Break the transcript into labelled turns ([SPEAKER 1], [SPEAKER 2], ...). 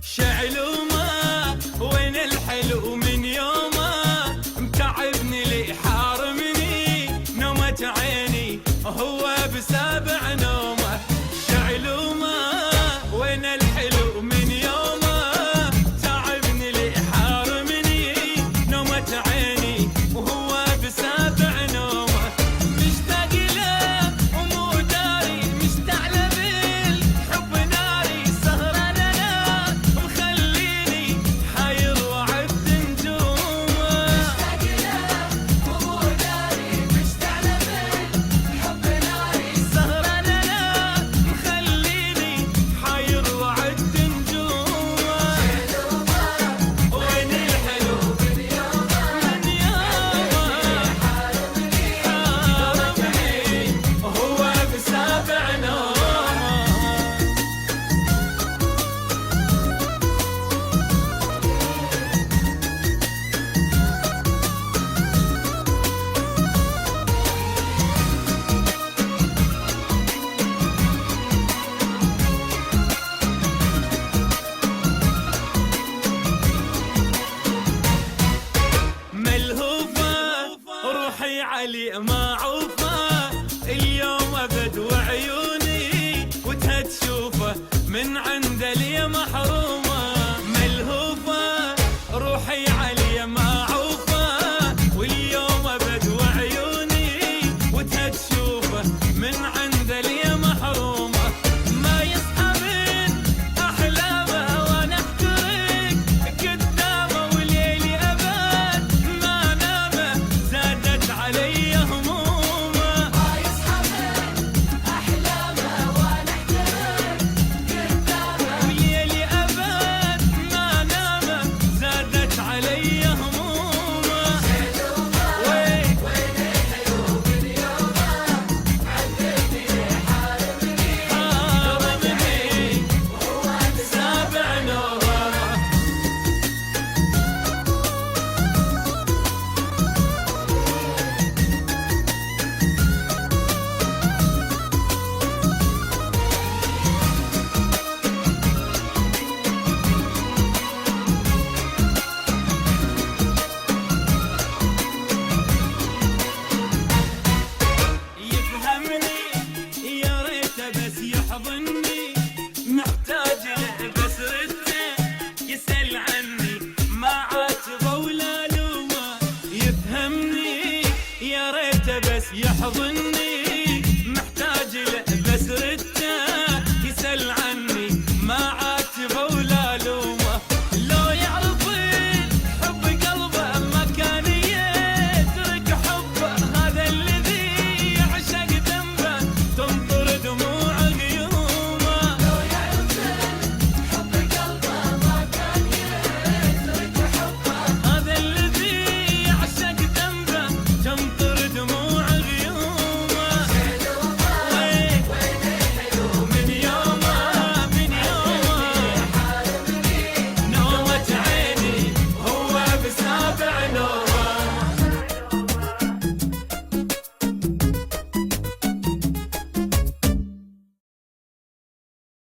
[SPEAKER 1] شعلومه وين الحلو من يومه، متعبني لي حارمني نومة عيني هو بسابع نومه. شعلومه وين الحلو من يومه، تعبني لي حارمني نومة عيني وهو بسابع نومه. مشتاق له ومو داري، مشتعل بالحب ناري، سهرة لنا مخليني حاير وعد نجومه. مشتاق له ومو داري، مشتعل بالحب ناري، سهرة لنا مخليني حاير وعد نجومه. وين الحلو من يومه، حارمني هو بسابع نومه. ملهوفة روحي علي معوفة، اليوم أبد وعيوني وتها تشوفه من عند لي محرومة. ملهوفة روحي علي معوفة، واليوم أبد وعيوني وتها تشوفه من عند لي محرومة. ما يصحى من أحلامه وأنا أحترق قدامه، وليلي أبد ما نامه زادت علي همومه. ما يصحى من أحلامه وأنا أحترق قدامه، وليلي أبد ما نامه زادت علي همومه. وين الحلو من يومه، عذبني حارمني وهو بسابع نومه. يفهمني يا ريته بس يحضني، محتاج له بس رده يسأل عني ما عاتبه ولا لومه. يفهمني يا ريته بس يحضني،